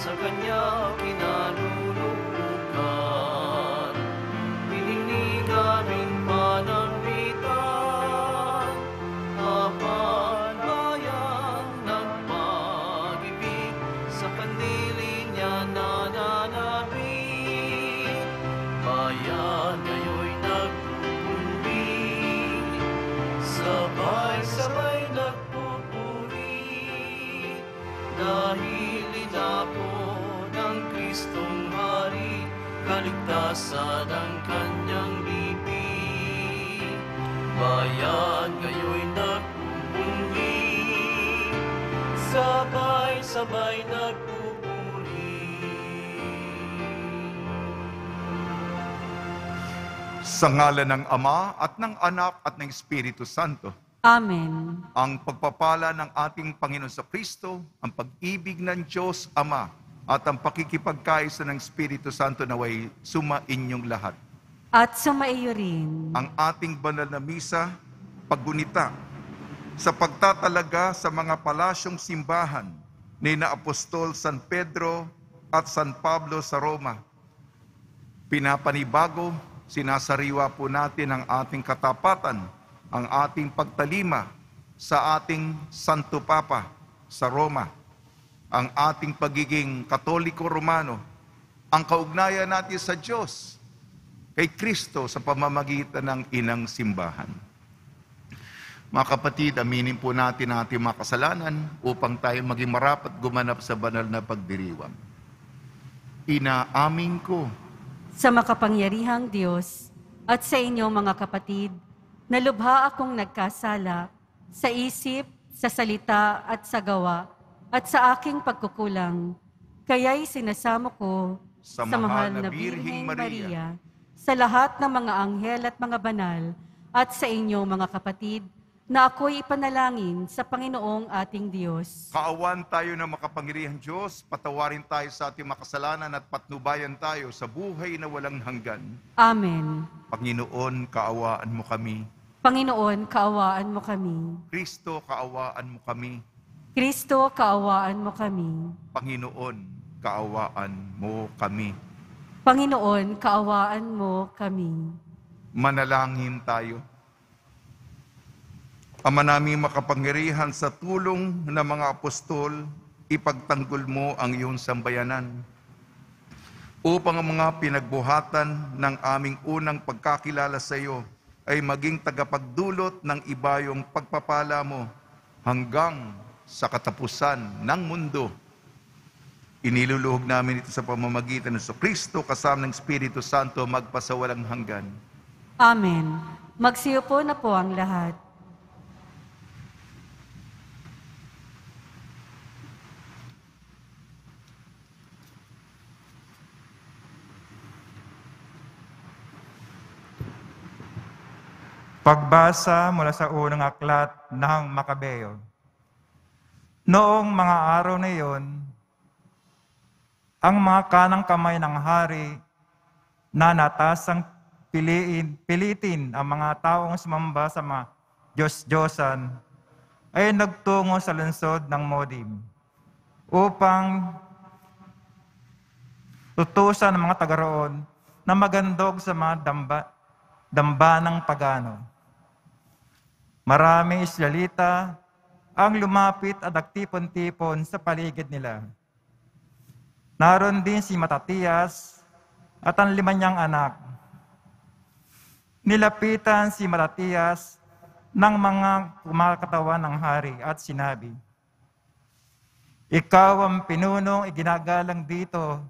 sa kanya kinalulugbukan. Piling ni kaming pananglitan, habang bayang nagpag-ibig, sa kandili niya nananabik. Bayan ngayo'y nagpupumbing, sabay-sabay nagpupuri, dahil inapo ng Kristong Hari, kaligtasan ang kanyang bibig. Bayan ngayo'y nagpupumbing, sabay-sabay nagpupuri. Sa ngalan ng Ama at ng Anak at ng Espiritu Santo. Amen. Ang pagpapala ng ating Panginoon sa Kristo, ang pag-ibig ng Diyos Ama, at ang pakikipagkaisa ng Espiritu Santo naway sumainyong lahat. At sumaiyo rin. Ang ating banal na misa, paggunita, sa pagtatalaga sa mga palasyong simbahan ni na Apostol San Pedro at San Pablo sa Roma. Pinapanibago, sinasariwa po natin ang ating katapatan, ang ating pagtalima sa ating Santo Papa sa Roma, ang ating pagiging Katoliko Romano, ang kaugnayan natin sa Diyos, kay Kristo sa pamamagitan ng inang simbahan. Mga kapatid, aminin po natin ang ating mga kasalanan upang tayo maging marapat gumanap sa banal na pagdiriwang. Inaamin ko Sa makapangyarihang Diyos at sa inyo mga kapatid, na lubha akong nagkasala sa isip, sa salita at sa gawa, at sa aking pagkukulang. Kaya'y sinasamo ko sa mahal na Birheng Maria, sa lahat ng mga anghel at mga banal, at sa inyo mga kapatid, na ako'y ipanalangin sa Panginoong ating Diyos. Kaawan tayo ng makapangyarihang Diyos, patawarin tayo sa ating makasalanan at patnubayan tayo sa buhay na walang hanggan. Amen. Panginoon, kaawaan mo kami. Panginoon, kaawaan mo kami. Kristo, kaawaan mo kami. Kristo, kaawaan mo kami. Panginoon, kaawaan mo kami. Panginoon, kaawaan mo kami. Manalangin tayo. Ama naming makapangyarihan, sa tulong ng mga apostol, ipagtanggol mo ang iyong sambayanan upang ang mga pinagbuhatan ng aming unang pagkakilala sa iyo ay maging tagapagdulot ng ibayong pagpapala mo hanggang sa katapusan ng mundo. Iniluluhog namin ito sa pamamagitan ng Kristo kasama ng Espiritu Santo magpasawalang hanggan. Amen. Magsiupo na po ang lahat. Pagbasa mula sa unang aklat ng Makabeo. Noong mga araw na iyon, ang mga kanang kamay ng hari na natasang pilitin ang mga taong sumamba sa mga Diyos-Diyosan ay nagtungo sa lungsod ng Modim upang tutusan ng mga taga roon na magandog sa mga dambanang pagano. Maraming Israelita ang lumapit at nagtipon-tipon sa paligid nila. Naroon din si Matatias at ang 5 niyang anak. Nilapitan si Matatias ng mga kumakatawan ng hari at sinabi, "Ikaw ang pinunong iginagalang dito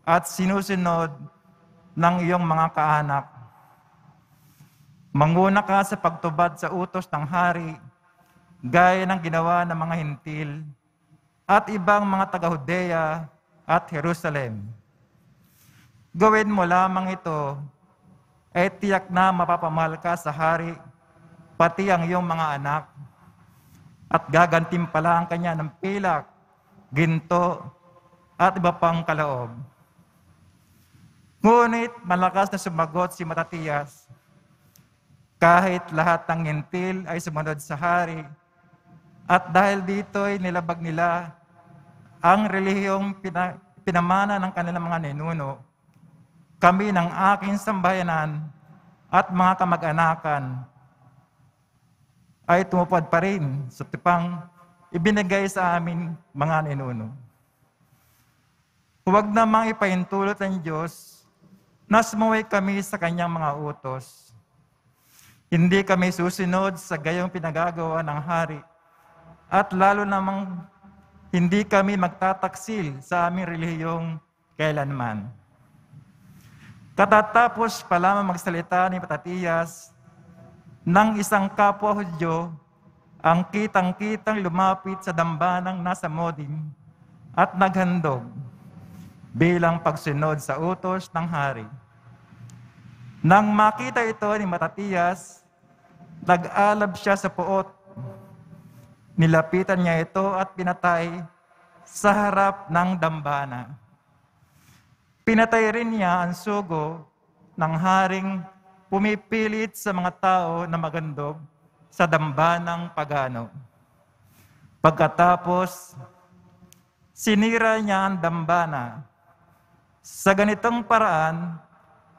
at sinusunod ng iyong mga kaanak. Manguna ka sa pagtubad sa utos ng hari, gaya ng ginawa ng mga Hintil at ibang mga taga-Judea at Jerusalem. Gawin mo lamang ito, ay tiyak na mapapamahal ka sa hari, pati ang iyong mga anak, at gagantimpala ang kanya ng pilak, ginto, at iba pang kaloob." Ngunit malakas na sumagot si Matatias, kahit lahat ng Hintil ay sumunod sa hari, at dahil dito'y nilabag nila ang relihiyong pinamana ng kanilang mga ninuno, kami ng aking sambayanan at mga kamag-anakan ay tumupad pa rin sa tipang ibinigay sa amin mga ninuno. Huwag namang ipahintulot ng Diyos na sumuway kami sa kanyang mga utos. Hindi kami susunod sa gayong pinagagawa ng hari at lalo namang hindi kami magtataksil sa aming relihiyong kailanman. Katatapos pa lamang magsalita ni Matatias ng isang kapwa Hudyo, ang kitang-kitang lumapit sa dambanang nasa Modim at naghandog bilang pagsunod sa utos ng hari. Nang makita ito ni Matatias, nag-alab siya sa puot. Nilapitan niya ito at pinatay sa harap ng dambana. Pinatay rin niya ang sugo ng haring pumipilit sa mga tao na magandog sa dambanang pagano. Pagkatapos, sinira niya ang dambana. Sa ganitong paraan,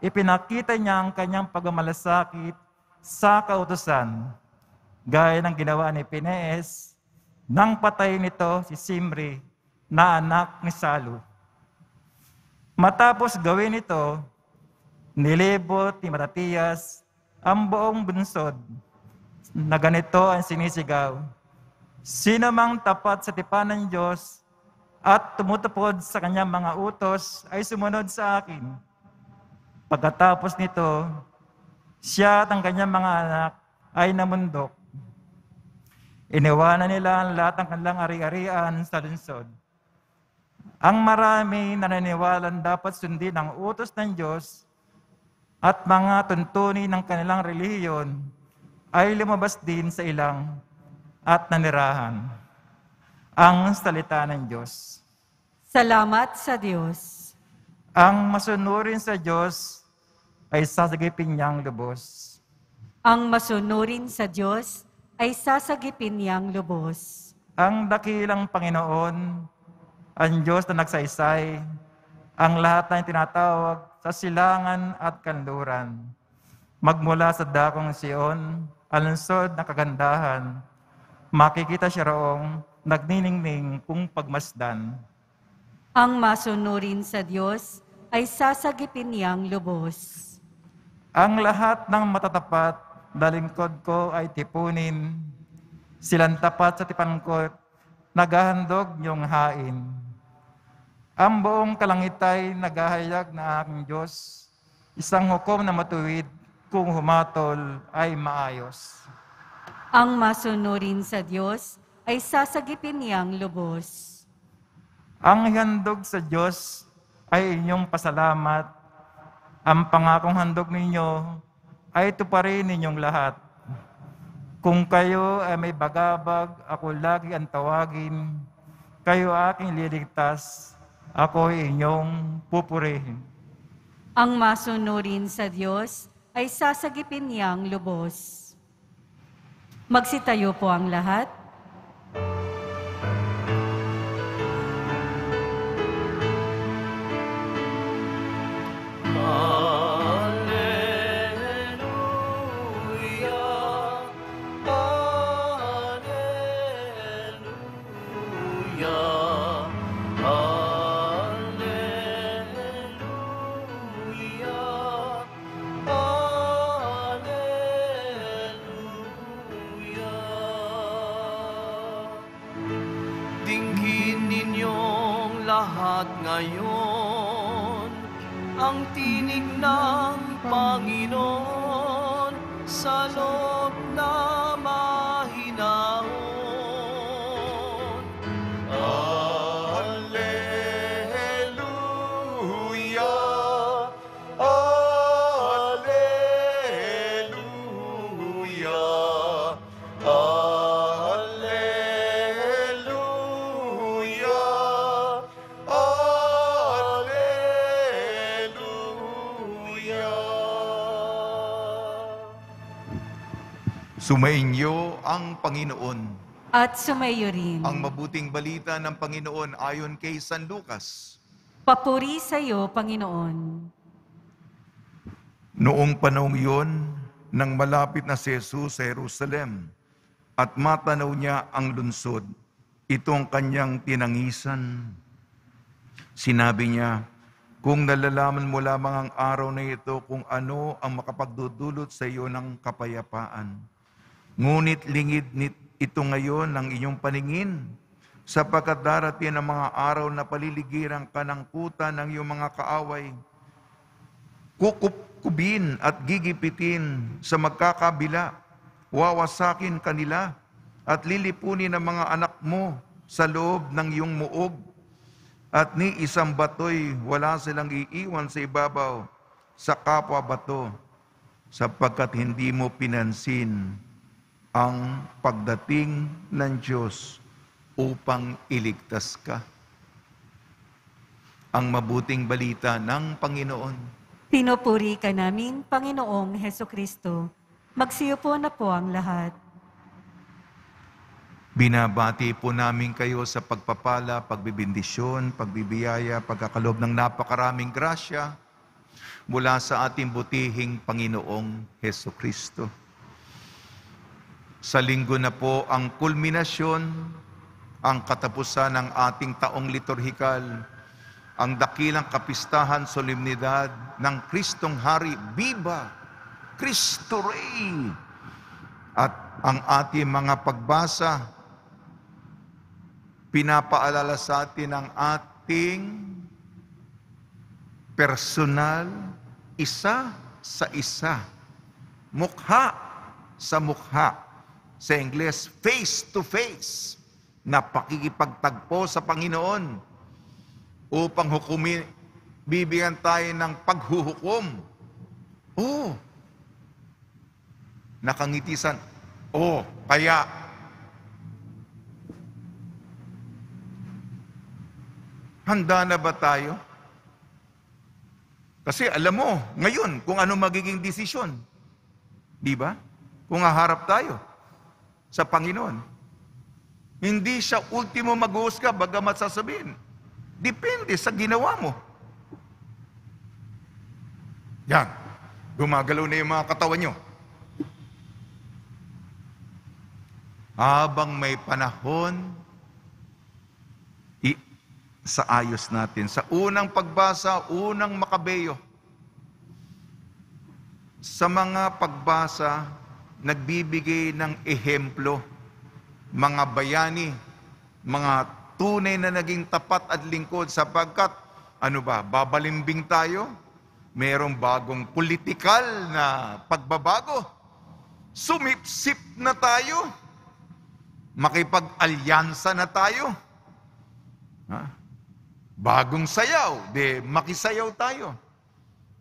ipinakita niya ang kanyang pagmamalasakit sa kautusan, gaya ng ginawa ni Pinees nang patay nito si Simri na anak ni Salu. Matapos gawin ito, nilibot ni Matatias ang buong bunsod na ganito ang sinisigaw: sino mang tapat sa tipan ng Diyos at tumutupod sa kanyang mga utos ay sumunod sa akin. Pagkatapos nito, siya at ang kanyang mga anak ay namundok. Iniwanan nila ang lahat ng kanilang ari-arian sa lungsod. Ang marami naniniwalang dapat sundin ang utos ng Diyos at mga tuntunin ng kanilang relihiyon ay lumabas din sa ilang at nanirahan. Ang salita ng Diyos. Salamat sa Diyos. Ang masunurin sa Diyos ay sasagipin niyang lubos. Ang masunurin sa Diyos ay sasagipin niyang lubos. Ang dakilang Panginoon, ang Diyos na nagsaysay, ang lahat ng tinatawag sa silangan at kanluran. Magmula sa dakong Sion, ang lungsod na kagandahan, makikita siya roong nagniningning kung pagmasdan. Ang masunurin sa Diyos ay sasagipin niyang lubos. Ang lahat ng matatapat na lingkod ko ay tipunin. Silang tapat sa tipan ko, naghahandog niyong hain. Ang buong kalangitay naghahayag na aking Diyos, isang hukom na matuwid, kung humatol ay maayos. Ang masunurin sa Diyos ay sasagipin niyang lubos. Ang handog sa Diyos ay inyong pasalamat. Ang pangakong handog ninyo ay tuparin ninyong lahat. Kung kayo ay may bagabag, ako lagi ang tawagin. Kayo aking liligtas, ako inyong pupurihin. Ang masunurin sa Diyos ay sasagipin niyang lubos. Magsitayo po ang lahat. Dinggin ninyong lahat ngayon ang tinig ng Panginoon sa loob na mahinahon. Alleluia, Alleluia, Alleluia, Alleluia. Sumainyo ang Panginoon. At sumayo rin. Ang mabuting balita ng Panginoon ayon kay San Lucas. Papuri sa iyo, Panginoon. Noong panahong iyon, nang malapit na si Jesus sa Jerusalem at matanaw niya ang lungsod, ito ang kanyang tinangisan. Sinabi niya, kung nalalaman mo lamang ang araw na ito kung ano ang makapagdudulot sa iyo ng kapayapaan. Ngunit lingid ito ngayon ng inyong paningin, sapagkat darating ang mga araw na paliligiran ka ng kuta ng iyong mga kaaway. Kukupkubin at gigipitin sa magkakabila, wawasakin kanila at lilipunin ang mga anak mo sa loob ng iyong muog. At ni isang bato'y wala silang iiwan sa ibabaw sa kapwa bato, sapagkat hindi mo pinansin ang pagdating ng Diyos upang iligtas ka. Ang mabuting balita ng Panginoon. Pinupuri ka namin, Panginoong Hesukristo. Magsiupo na po ang lahat. Binabati po namin kayo sa pagpapala, pagbibindisyon, pagbibiyaya, pagkakalob ng napakaraming grasya mula sa ating butihing Panginoong Hesukristo. Sa linggo na po ang kulminasyon, ang katapusan ng ating taong liturhikal, ang dakilang kapistahan, solemnidad ng Kristong Hari, Viva Cristo Rey! At ang ating mga pagbasa, pinapaalala sa atin ang ating personal, isa sa isa, mukha sa mukha, sa Ingles, face to face, na pakikipagtagpo sa Panginoon upang bibigyan tayo ng paghuhukom. Nakangitisan. Kaya handa na ba tayo? Kasi alam mo, ngayon, kung ano magiging desisyon. Di ba? Kung haharap tayo sa Panginoon. Hindi siya ultimo mag-uusga, bagamat sasabihin. Depende sa ginawa mo. Yan. Gumagalaw na yung mga katawan nyo. Habang may panahon, sa ayos natin. Sa unang pagbasa, unang Makabeyo. Sa mga pagbasa, nagbibigay ng ehemplo, mga bayani, mga tunay na naging tapat at lingkod sapagkat, babalimbing tayo? Merong bagong politikal na pagbabago. Sumipsip na tayo. Makipag-alyansa na tayo. Bagong sayaw, makisayaw tayo.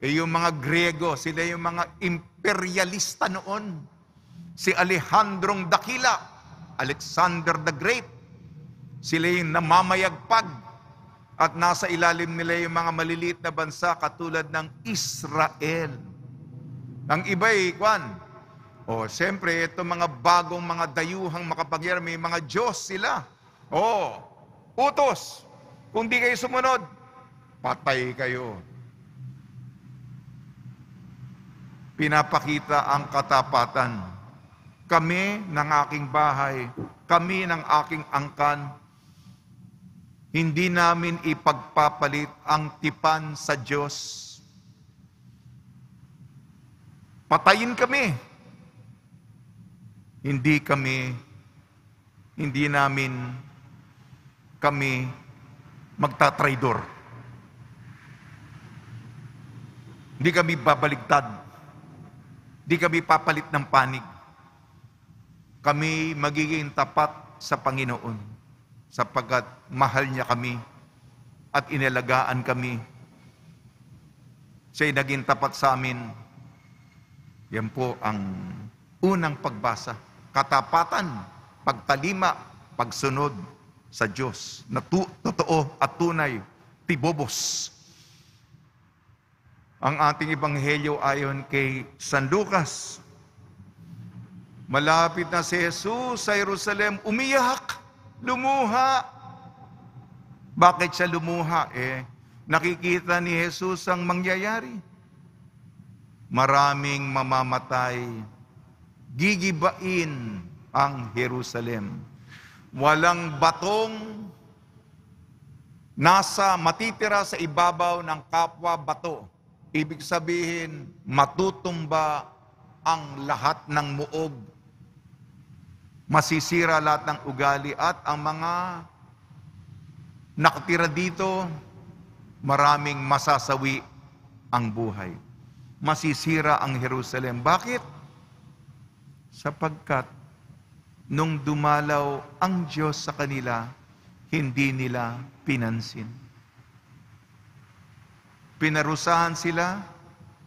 Yung mga Grego, sila yung mga imperialista noon. Si Alejandrong Dakila, Alexander the Great, sila yung namamayagpag at nasa ilalim nila yung mga maliliit na bansa katulad ng Israel. Ang iba'y, siyempre, ito mga bagong mga dayuhang makapangyarihan, may mga Diyos sila. Utos. Kung di kayo sumunod, patay kayo. Pinapakita ang katapatan. Kami ng aking bahay, kami ng aking angkan, hindi namin ipagpapalit ang tipan sa Diyos. Patayin kami. Hindi namin kami magtatraidor. Hindi kami babaligtad. Hindi kami papalit ng panig. Kami magiging tapat sa Panginoon sapagkat mahal niya kami at inalagaan kami. Siya'y naging tapat sa amin. Yan po ang unang pagbasa. Katapatan, pagtalima, pagsunod sa Diyos na totoo at tunay, tibobos. Ang ating ebanghelyo ayon kay San Lucas. Malapit na si Jesus sa Jerusalem, umiyak, lumuha. Bakit siya lumuha? nakikita ni Jesus ang mangyayari. Maraming mamamatay, gigibain ang Jerusalem. Walang batong matitira sa ibabaw ng kapwa bato. Ibig sabihin, matutumba ang lahat ng muog. Masisira lahat ng ugali at ang mga nakatira dito, maraming masasawi ang buhay. Masisira ang Jerusalem. Bakit? Sapagkat nung dumalaw ang Diyos sa kanila, hindi nila pinansin. Pinarusahan sila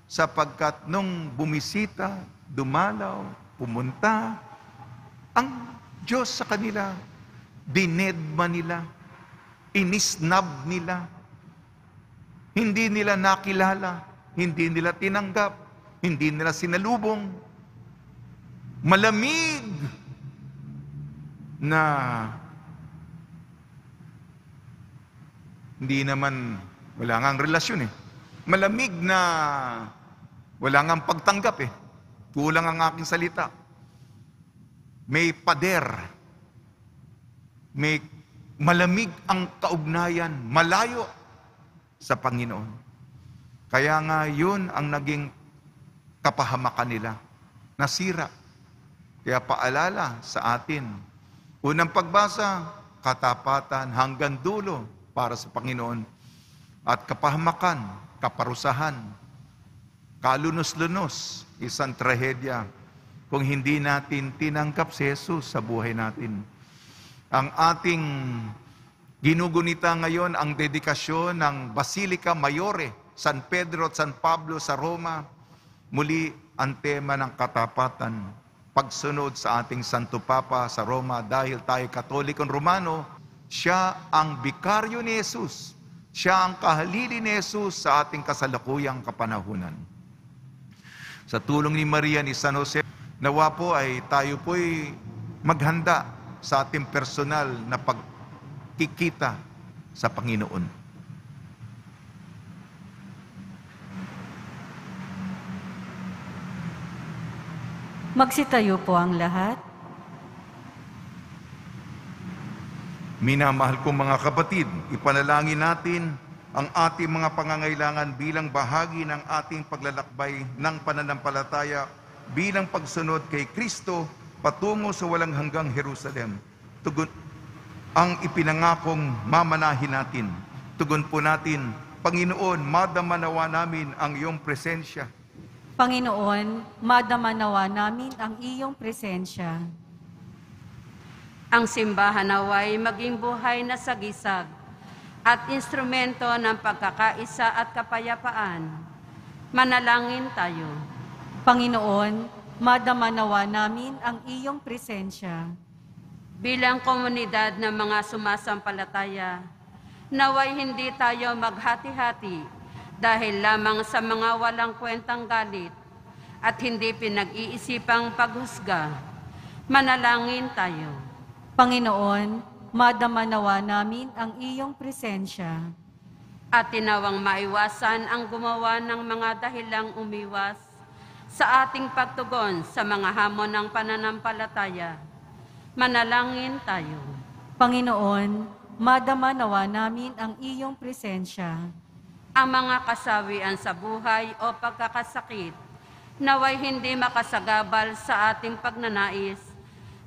sapagkat nung bumisita, dumalaw, pumunta, ang Diyos sa kanila, dinedma nila, inisnab nila, hindi nila nakilala, hindi nila tinanggap, hindi nila sinalubong. Malamig na hindi naman, wala ngang relasyon eh. Malamig na wala ngang pagtanggap eh. Kulang ang aking salita. May pader. May malamig ang kaugnayan, malayo sa Panginoon. Kaya nga yun ang naging kapahamakan nila. Nasira. Kaya paalala sa atin. Unang pagbasa, katapatan hanggang dulo para sa Panginoon. At kapahamakan, kaparusahan, kalunos-lunos, isang trahedya kung hindi natin tinanggap si Jesus sa buhay natin. Ang ating ginugunita ngayon ang dedikasyon ng Basilica Mayore, San Pedro at San Pablo sa Roma. Muli ang tema ng katapatan, pagsunod sa ating Santo Papa sa Roma. Dahil tayo Katolikong Romano, siya ang bikaryo ni Jesus. Siya ang kahalili ni Jesus sa ating kasalukuyang kapanahunan. Sa tulong ni Maria ni San Jose, nawa po ay tayo po'y maghanda sa ating personal na pagkikita sa Panginoon. Magsitayo po ang lahat. Minamahal kong mga kapatid, ipanalangin natin ang ating mga pangangailangan bilang bahagi ng ating paglalakbay ng pananampalataya bilang pagsunod kay Kristo patungo sa walang hanggang Jerusalem. Tugon ang ipinangakong mamanahin natin. Tugon po natin, Panginoon, madama nawa namin ang iyong presensya. Panginoon, madama nawa namin ang iyong presensya. Ang simbahan naway maging buhay na sagisag at instrumento ng pagkakaisa at kapayapaan. Manalangin tayo. Panginoon, madama nawa namin ang iyong presensya. Bilang komunidad ng mga sumasampalataya, naway hindi tayo maghati-hati dahil lamang sa mga walang kwentang galit at hindi pinag-iisipang paghusga. Manalangin tayo. Panginoon, madama nawa namin ang iyong presensya. At tinawang maiwasan ang gumawa ng mga dahilang umiwas sa ating pagtugon sa mga hamon ng pananampalataya. Manalangin tayo. Panginoon, madama nawa namin ang iyong presensya. Ang mga kasawian sa buhay o pagkakasakit, naway hindi makasagabal sa ating pagnanais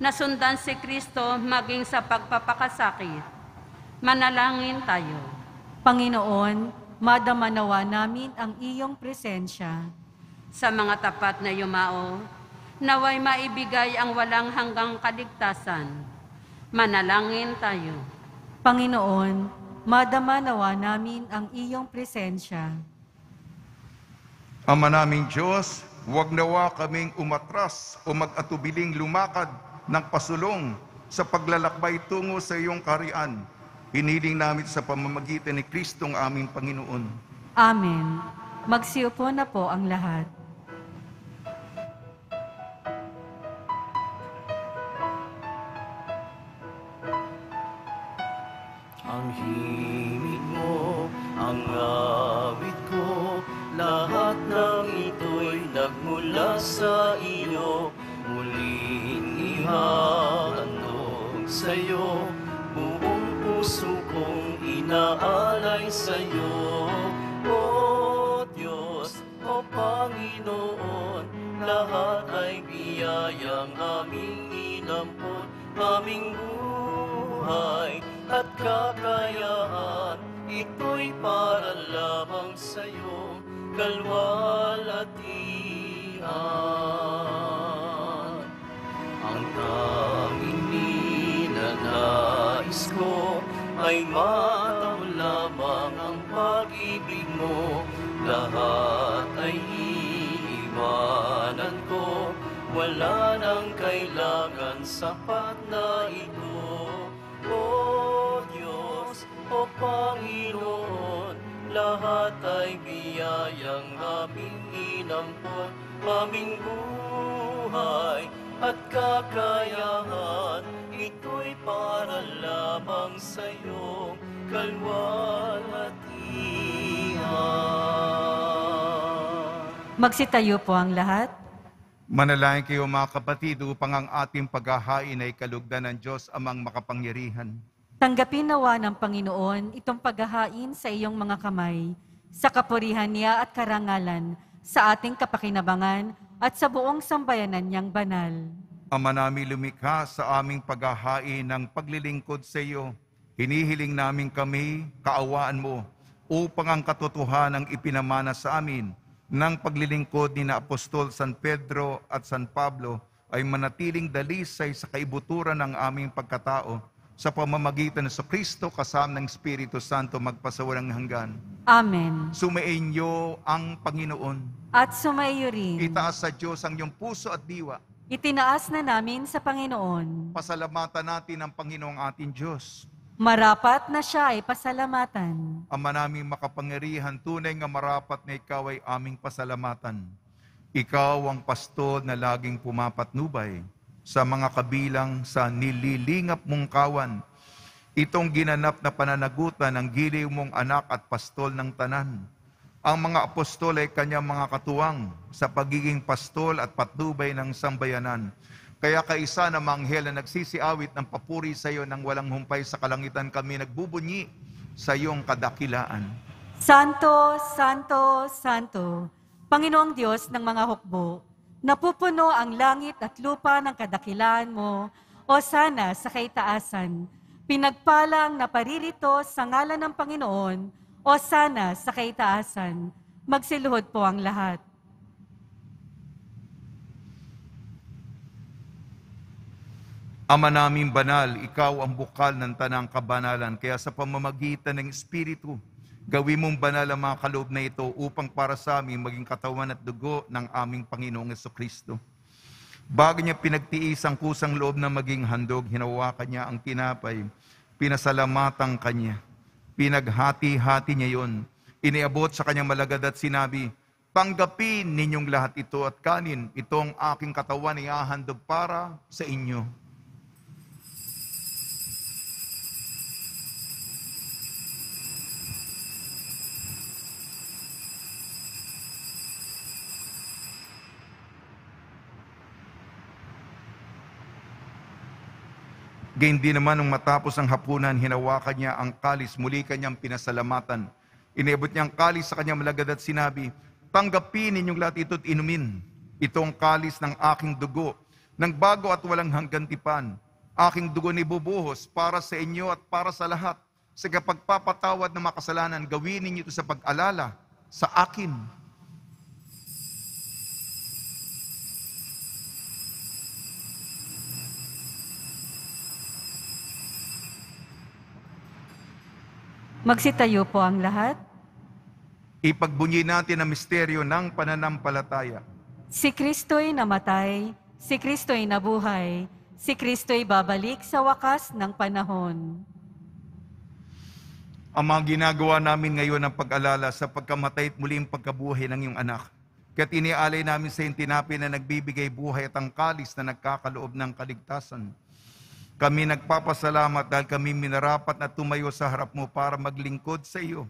na sundan si Kristo maging sa pagpapakasakit. Manalangin tayo. Panginoon, madama nawa namin ang iyong presensya. Sa mga tapat na yumao, naway maibigay ang walang hanggang kaligtasan. Manalangin tayo. Panginoon, madama nawa namin ang iyong presensya. Ama naming Diyos, huwag nawa kaming umatras o mag-atubiling lumakad ng pasulong sa paglalakbay tungo sa iyong kaharian. Hiniling namin sa pamamagitan ni Kristong aming Panginoon. Amen. Magsiupo na po ang lahat. Ang himig mo, ang ang awit ko, lahat ng ito'y nagmula sa iyo. Muling ihahandog sa'yo, buong puso kong inaalay sa'yo. O Diyos, o Panginoon, lahat ay biyayang aming inampon, aming buhay at kakayahan, ito'y para lamang sa'yo, kalwalhatian. Ang tanging ninanais ko ay mataw lamang ang pag-ibig mo, lahat ay iiwanan ko, wala nang kailangan, sapat na ito. O Diyos, o Panginoon, lahat ay biyayang aming inampon, aming buhay at kakayahan, ito'y para lamang sa'yo, kalwalhatian. Magsitayo po ang lahat. Manalangin kayo mga kapatid upang ang ating paghahain ay kalugdan ng Diyos amang makapangyarihan. Tanggapin nawa ng Panginoon itong paghahain sa iyong mga kamay, sa kapurihan niya at karangalan, sa ating kapakinabangan at sa buong sambayanan niyang banal. Ama namin lumikha, sa aming paghahain ng paglilingkod sa iyo, hinihiling namin kami, kaawaan mo, upang ang katotohanan ipinamana sa amin ng paglilingkod ni na Apostol San Pedro at San Pablo ay manatiling dalisay sa kaibuturan ng aming pagkatao sa pamamagitan ng Kristo kasama ng Espiritu Santo magpasawalang hanggan. Amen. Sumainyo ang Panginoon. At sumaiyo rin. Itaas sa Diyos ang iyong puso at diwa. Itinaas na namin sa Panginoon. Pasalamatan natin ang Panginoong ating Diyos. Marapat na siya ay pasalamatan. Ama naming makapangyarihan, tunay nga marapat na ikaw ay aming pasalamatan. Ikaw ang pastol na laging pumapatnubay sa mga kabilang sa nililingap mong kawan. Itong ginanap na pananagutan ng giliw mong anak at pastol ng tanan. Ang mga apostol ay kanyang mga katuwang sa pagiging pastol at patnubay ng sambayanan. Kaya kaisa na manghel na nagsisiawit ng papuri sa iyo nang walang humpay sa kalangitan, kami nagbubunyi sa iyong kadakilaan. Santo, Santo, Santo, Panginoong Diyos ng mga hukbo, napupuno ang langit at lupa ng kadakilaan mo, o sana sa kaitaasan. Pinagpala ang naparirito sa ngalan ng Panginoon, o sana sa kaitaasan. Magsiluhod po ang lahat. Ama naming banal, ikaw ang bukal ng tanang kabanalan, kaya sa pamamagitan ng Espiritu, gawin mong banal ang mga kaloob na ito upang para sa amin maging katawan at dugo ng aming Panginoong Jesucristo. Bago niya pinagtiis ang kusang loob na maging handog, hinawakan niya ang tinapay, pinasalamatan kanya, pinaghati-hati niya yon, iniabot sa kanyang malagad at sinabi, tanggapin ninyong lahat ito at kanin, itong aking katawan ay ihahandog para sa inyo. Gayon din naman nung matapos ang hapunan, hinawakan niya ang kalis, muli kanyang pinasalamatan. Iniabot niya ang kalis sa kanyang malagad at sinabi, tanggapin ninyong lahat ito at inumin. Itong kalis ng aking dugo, ng bago at walang hanggantipan. Aking dugo ni bubuhos para sa inyo at para sa lahat. Sa kapagpapatawad ng makasalanan, gawin ninyo ito sa pag-alala sa akin. Magsitayo po ang lahat. Ipagbunyi natin ang misteryo ng pananampalataya. Si Kristo'y namatay, si Kristo'y nabuhay, si Kristo'y babalik sa wakas ng panahon. Ang mga ginagawa namin ngayon ng pag-alala sa pagkamatay at muling pagkabuhay ng iyong anak. Kaya't inialay namin sa iyong tinapay na nagbibigay buhay at ang kalis na nagkakaloob ng kaligtasan. Kami nagpapasalamat dahil kami minarapat na tumayo sa harap mo para maglingkod sa iyo.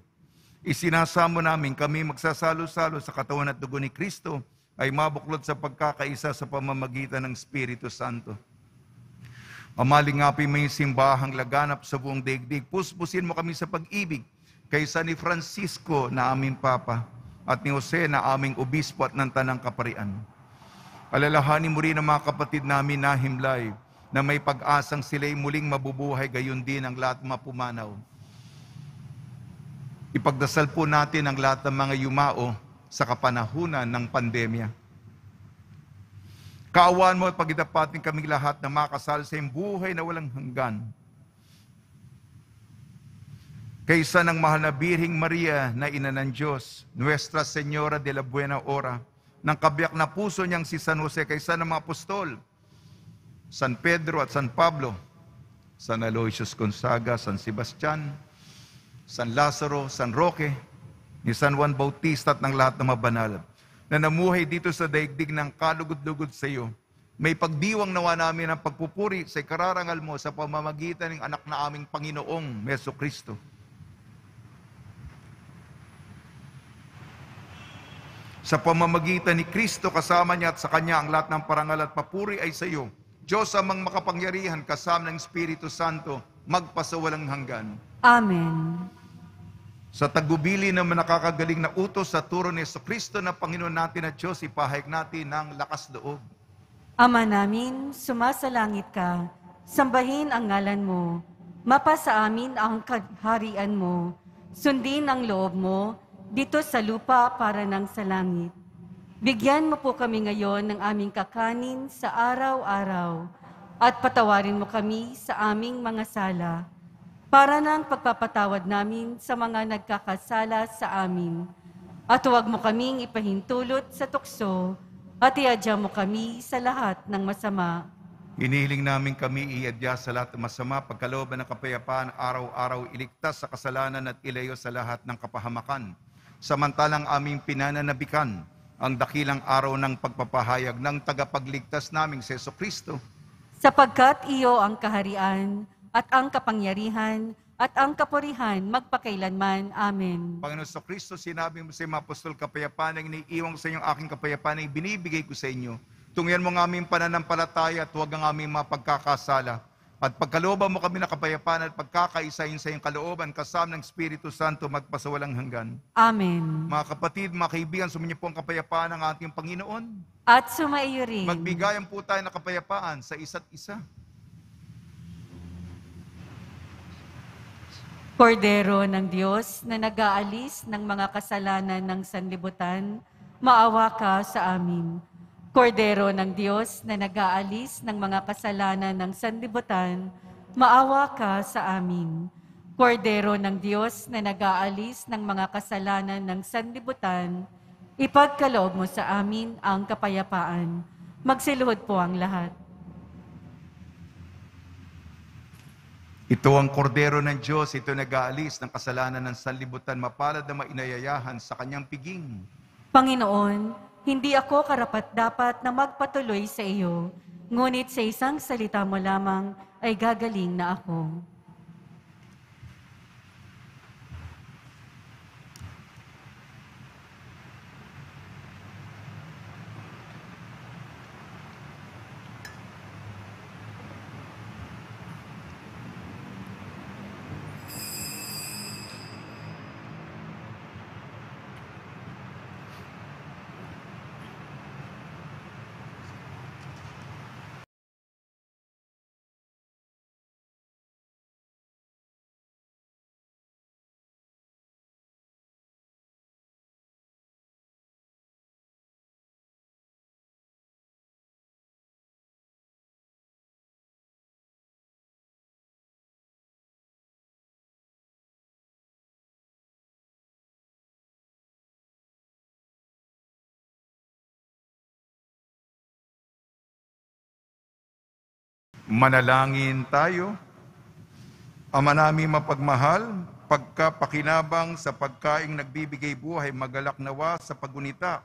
Isinasamo namin kami magsasalo-salo sa katawan at dugo ni Kristo ay mabuklod sa pagkakaisa sa pamamagitan ng Espiritu Santo. Amalingapi mo yung simbahang laganap sa buong daigdig. Puspusin mo kami sa pag-ibig kaysa ni Francisco na aming Papa at ni Jose na aming Obispo at ng Tanang Kaparian. Alalahanin mo rin ang mga kapatid namin na himlay na may pag-asang sila'y muling mabubuhay, gayon din ang lahat mapumanaw. Ipagdasal po natin ang lahat ng mga yumao sa kapanahunan ng pandemya. Kaawaan mo at pagitapatin kaming lahat na makasal sa iyong buhay na walang hanggan. Kaysa ng mahal na Birhing Maria na ina ng Diyos, Nuestra Señora de la Buena Hora, ng kabiyak na puso niyang si San Jose, kaysa ng mga apostol, San Pedro at San Pablo, San Aloysius Gonzaga, San Sebastian, San Lazaro, San Roque, ni San Juan Bautista at ng lahat ng mabanal na namuhay dito sa daigdig ng kalugod-lugod sa iyo. May pagdiwang nawa namin ang pagpupuri sa ikararangal mo sa pamamagitan ng anak na aming Panginoong Meso Kristo. Sa pamamagitan ni Kristo, kasama niya at sa Kanya ang lahat ng parangal at papuri ay sa iyo. Diyos amang makapangyarihan, kasama ng Espiritu Santo, magpasawalang hanggan. Amen. Sa tagubili ng nakakagaling na utos sa turo ni Jesucristo na Panginoon natin at Diyos, ipahayag natin ng lakas loob. Ama namin, sumasalangit ka, sambahin ang ngalan mo, mapasa amin ang kaharian mo, sundin ang loob mo, dito sa lupa para ng sa langit. Bigyan mo po kami ngayon ng aming kakanin sa araw-araw, at patawarin mo kami sa aming mga sala, para ng pagpapatawad namin sa mga nagkakasala sa amin. At huwag mo kaming ipahintulot sa tukso, at iadya mo kami sa lahat ng masama. Hinihiling namin kami iadya sa lahat ng masama, pagkalooban ng kapayapaan, araw-araw iligtas sa kasalanan at ilayo sa lahat ng kapahamakan. Samantalang aming pinananabikan ang dakilang araw ng pagpapahayag ng tagapagligtas naming si Jesucristo. Sapagkat iyo ang kaharian, at ang kapangyarihan, at ang kapurihan magpakailanman. Amen. Panginoon sa Kristo, sinabi mo sa mga apostol, kapayapaan ang iniiwan ko sa inyo, aking kapayapaan ay binibigay ko sa inyo. Tungyan mo ang aming pananampalataya at huwag ang aming mapagkakasala. At pagkalooban mo kami na kapayapaan at pagkakaisahin sa iyong kalooban, kasama ng Espiritu Santo, magpasawalang hanggan. Amen. Mga kapatid, mga kaibigan, suminyo po ang kapayapaan ng ating Panginoon. At sumaiyo rin. Magbigayan po tayo ng kapayapaan sa isa't isa. Kordero ng Diyos na nag-aalis ng mga kasalanan ng sanlibutan, maawa ka sa amin. Kordero ng Diyos na nag-aalis ng mga kasalanan ng sanlibutan, maawa ka sa amin. Kordero ng Diyos na nag-aalis ng mga kasalanan ng sanlibutan, ipagkaloob mo sa amin ang kapayapaan. Magsiluhod po ang lahat. Ito ang kordero ng Diyos, ito nag-aalis ng kasalanan ng sanlibutan, mapalad na mainayayahan sa kanyang piging. Panginoon, hindi ako karapat-dapat na magpatuloy sa iyo, ngunit sa isang salita mo lamang ay gagaling na ako. Manalangin tayo. Ama namin mapagmahal, pagkapakinabang sa pagkaing nagbibigay buhay, magalak nawa sa pagunita.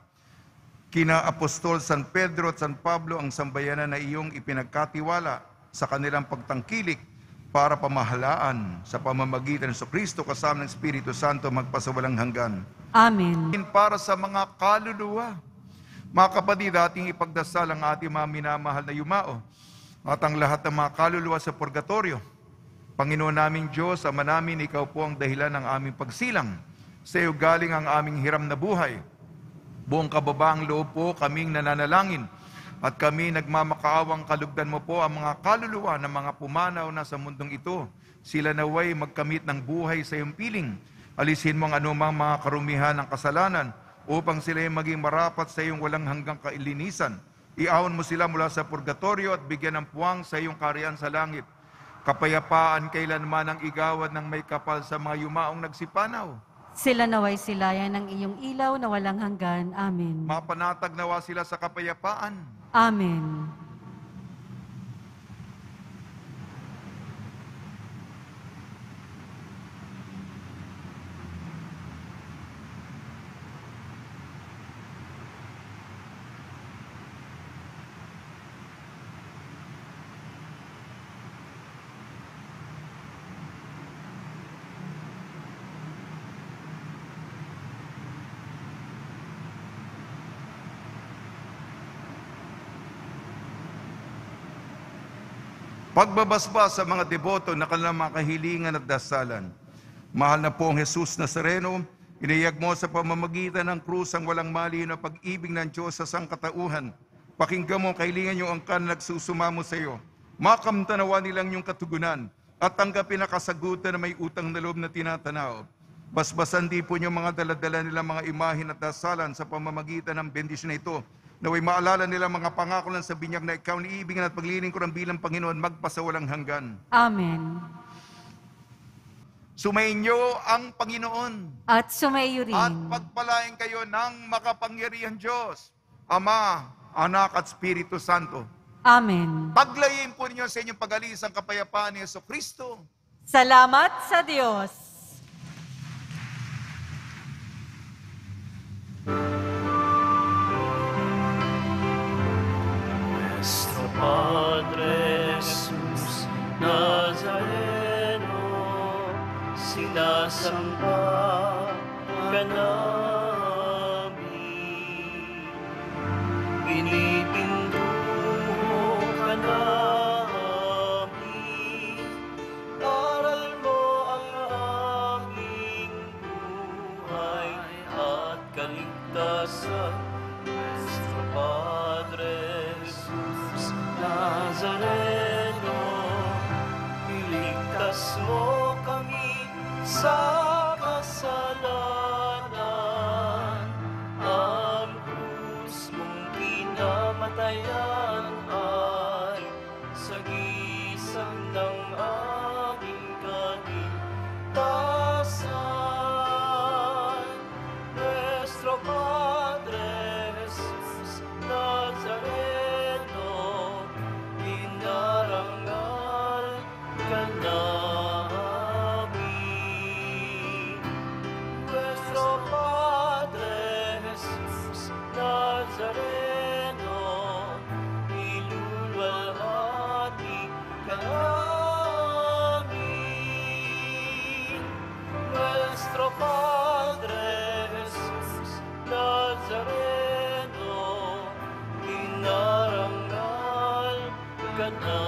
Kina Apostol San Pedro at San Pablo ang sambayanan na iyong ipinagkatiwala sa kanilang pagtangkilik, para pamahalaan sa pamamagitan ng Kristo kasama ng Espiritu Santo magpasawalang hanggan. Amen. Para sa mga kaluluwa, mga kapatid, ating ipagdasal ang ating mga minamahal na yumao at ang lahat ng mga kaluluwa sa purgatorio. Panginoon naming Diyos, Ama namin, Ikaw po ang dahilan ng aming pagsilang. Sa iyo galing ang aming hiram na buhay. Buong kababaang loob po kaming nananalangin at kami nagmamakaawang kalugdan mo po ang mga kaluluwa ng mga pumanaw na sa mundong ito. Sila naway magkamit ng buhay sa iyong piling. Alisin mo ang anumang mga karumihan ng kasalanan upang sila ay maging marapat sa iyong walang hanggang kailinisan. Iawon mo sila mula sa purgatorio at bigyan ng puwang sa iyong kaharian sa langit. Kapayapaan kailanman ang igawad ng may kapal sa mga yumaong nagsipanaw. Sila naway silayan ng iyong ilaw na walang hanggan. Amen. Mapanatag nawa sila sa kapayapaan. Amen. Pagbabasbas sa mga deboto na kanilang mga kahilingan at dasalan. Mahal na pong Jesus Nazareno, iniyag mo sa pamamagitan ng krus ang walang mali na pag-ibig ng Diyos sa sangkatauhan. Pakinggan mo ang kahilingan yung angkan na nagsusumamo sa iyo. Makamtanawa nilang yung katugunan at tanggapin na kasagutan na may utang na loob na tinatanaw. Basbasan di po niyo mga daladala nilang mga imahin at dasalan sa pamamagitan ng bendisyon na ito. Naway maalala nila mga pangako lang sa binyag na ikaw niibigin at paglilingkuran bilang Panginoon magpasawalang hanggan. Amen. Sumainyo ang Panginoon At sumayo rin. at pagpalain kayo ng makapangyarihan Diyos, Ama, Anak at Espiritu Santo. Amen. Paglayin po ninyo sa inyong pag-alis ang kapayapaan ni Jesucristo. Salamat sa Diyos. Nuestro Padre Jesus Nazareno, sinasamba ka namin. Pinipinduho ka namin. Aral mo ang aming buhay at kaligtasan. Nuestro Padre Jesus Nazareno, iligtas mo kami sa kasalanan. Ang krus mong kinamatayan ay sagisang ng aming kaligtasan. Nuestro Padre Jesus Nazareno, inarangal ka namin. Nuestro Padre Jesus Nazareno, iluluwalhati ka namin. Nuestro Padre Jesus Nazareno, inarangal ka namin.